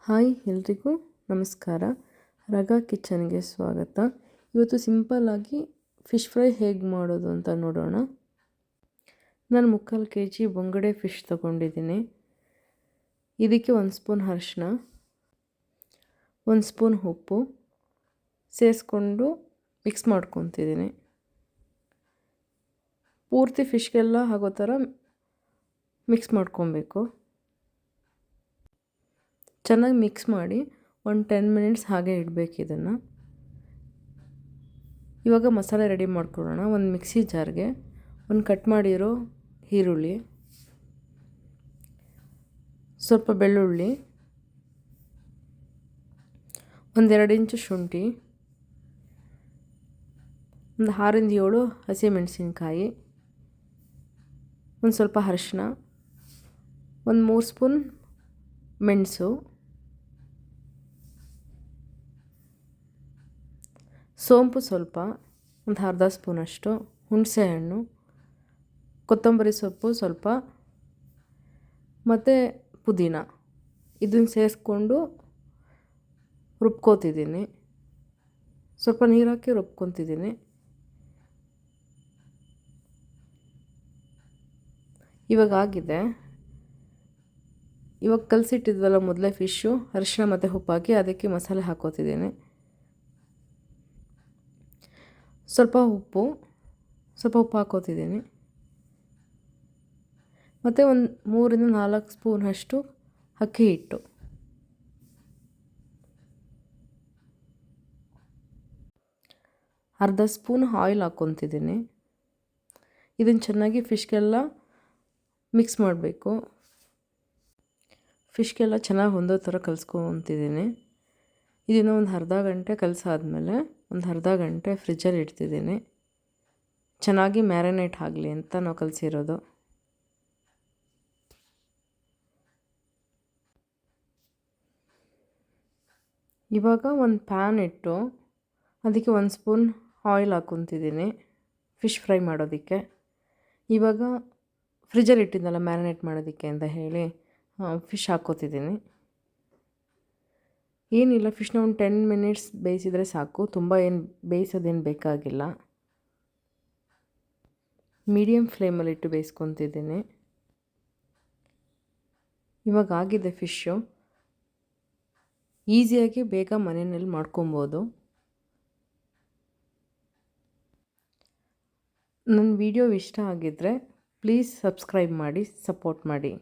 Hi ಎಲ್ರಿಗೂ ನಮಸ್ಕಾರ. ರಗ ಕಿಚನ್ಗೆ ಸ್ವಾಗತ. ಇವತ್ತು ಸಿಂಪಲ್ಲಾಗಿ ಫಿಶ್ ಫ್ರೈ ಹೇಗೆ ಮಾಡೋದು ಅಂತ ನೋಡೋಣ. ನಾನು 3/4 kg ಬಂಗಡೆ ಫಿಶ್ ತೊಗೊಂಡಿದ್ದೀನಿ. ಇದಕ್ಕೆ 1 ಸ್ಪೂನ್ ಅರಿಶಿನ, 1 ಸ್ಪೂನ್ ಉಪ್ಪು ಸೇರಿಸ್ಕೊಂಡು ಮಿಕ್ಸ್ ಮಾಡ್ಕೊತಿದ್ದೀನಿ. ಪೂರ್ತಿ ಫಿಶ್ಗೆಲ್ಲ ಆಗೋ ಥರ ಮಿಕ್ಸ್ ಮಾಡ್ಕೊಬೇಕು. ಚೆನ್ನಾಗಿ ಮಿಕ್ಸ್ ಮಾಡಿ ಒಂದು 10 ಮಿನಿಟ್ಸ್ ಹಾಗೆ ಇಡಬೇಕು ಇದನ್ನು. ಇವಾಗ ಮಸಾಲೆ ರೆಡಿ ಮಾಡ್ಕೊಳ್ಳೋಣ. ಒಂದು ಮಿಕ್ಸಿ ಜಾರ್ಗೆ ಒಂದು ಕಟ್ ಮಾಡಿರೋ ಈರುಳ್ಳಿ, ಸ್ವಲ್ಪ ಬೆಳ್ಳುಳ್ಳಿ, 1-2 ಇಂಚು ಶುಂಠಿ, ಒಂದು 6-7 ಹಸಿಮೆಣಸಿನ್ಕಾಯಿ, ಒಂದು ಸ್ವಲ್ಪ ಅರಿಶಿನ, ಒಂದು 3 ಸ್ಪೂನ್ ಮೆಣಸು, ಸೋಂಪು ಸ್ವಲ್ಪ ಒಂದು ಅರ್ಧ ಸ್ಪೂನಷ್ಟು, ಹುಣಸೆಹಣ್ಣು, ಕೊತ್ತಂಬರಿ ಸೊಪ್ಪು ಸ್ವಲ್ಪ ಮತ್ತು ಪುದೀನ ಇದನ್ನು ಸೇರಿಸ್ಕೊಂಡು ರುಬ್ಕೋತಿದ್ದೀನಿ. ಸ್ವಲ್ಪ ನೀರು ಹಾಕಿ ರುಬ್ಕೊತಿದ್ದೀನಿ. ಇವಾಗ ಆಗಿದೆ. ಇವಾಗ ಕಲಸಿಟ್ಟಿದ್ವಲ್ಲ ಮೊದಲೇ ಫಿಶ್ಶು, ಅರಿಶಿನ ಮತ್ತು ಉಪ್ಪು ಹಾಕಿ ಅದಕ್ಕೆ ಮಸಾಲೆ ಹಾಕೋತಿದ್ದೀನಿ. ಸ್ವಲ್ಪ ಉಪ್ಪು ಹಾಕೋತಿದ್ದೀನಿ. ಮತ್ತು ಒಂದು 3-4 ಸ್ಪೂನಷ್ಟು ಅಕ್ಕಿ ಹಿಟ್ಟು, ಅರ್ಧ ಸ್ಪೂನ್ ಆಯಿಲ್ ಹಾಕ್ಕೊತಿದ್ದೀನಿ. ಇದನ್ನು ಚೆನ್ನಾಗಿ ಫಿಶ್ಗೆಲ್ಲ ಮಿಕ್ಸ್ ಮಾಡಬೇಕು. ಫಿಶ್ಗೆಲ್ಲ ಚೆನ್ನಾಗಿ ಹೊಂದೋ ಥರ ಕಲಿಸ್ಕೊತಿದ್ದೀನಿ. ಇದನ್ನು ಒಂದು ಅರ್ಧ ಗಂಟೆ ಕಲಸಾದ್ಮೇಲೆ ಒಂದು ಅರ್ಧ ಗಂಟೆ ಫ್ರಿಜ್ಜಲ್ಲಿ ಇಡ್ತಿದ್ದೀನಿ. ಚೆನ್ನಾಗಿ ಮ್ಯಾರಿನೇಟ್ ಆಗಲಿ ಅಂತ ನಾವು ಕಲಸಿರೋದು. ಇವಾಗ ಒಂದು ಪ್ಯಾನ್ ಇಟ್ಟು ಅದಕ್ಕೆ 1 ಸ್ಪೂನ್ ಆಯಿಲ್ ಹಾಕ್ಕೊತಿದ್ದೀನಿ ಫಿಶ್ ಫ್ರೈ ಮಾಡೋದಕ್ಕೆ. ಇವಾಗ ಫ್ರಿಜ್ಜಲ್ಲಿ ಇಟ್ಟಿದ್ದಲ್ಲ ಮ್ಯಾರಿನೇಟ್ ಮಾಡೋದಕ್ಕೆ ಅಂತ ಹೇಳಿ ಫಿಶ್ ಹಾಕ್ಕೋತಿದ್ದೀನಿ. ಏನಿಲ್ಲ, ಫಿಶ್ನ ಒಂದು 10 ಮಿನಿಟ್ಸ್ ಬೇಯಿಸಿದರೆ ಸಾಕು. ತುಂಬ ಏನು ಬೇಯಿಸೋದೇನು ಬೇಕಾಗಿಲ್ಲ. ಮೀಡಿಯಮ್ ಫ್ಲೇಮಲ್ಲಿಟ್ಟು ಬೇಯಿಸ್ಕೊತಿದ್ದೀನಿ. ಇವಾಗ ಆಗಿದೆ ಫಿಶ್ಶು. ಈಸಿಯಾಗಿ ಬೇಗ ಮನೆಯಲ್ಲಿ ಮಾಡ್ಕೊಬೋದು. ನನ್ನ ವಿಡಿಯೋ ಇಷ್ಟ ಆಗಿದ್ದರೆ ಪ್ಲೀಸ್ ಸಬ್ಸ್ಕ್ರೈಬ್ ಮಾಡಿ, ಸಪೋರ್ಟ್ ಮಾಡಿ.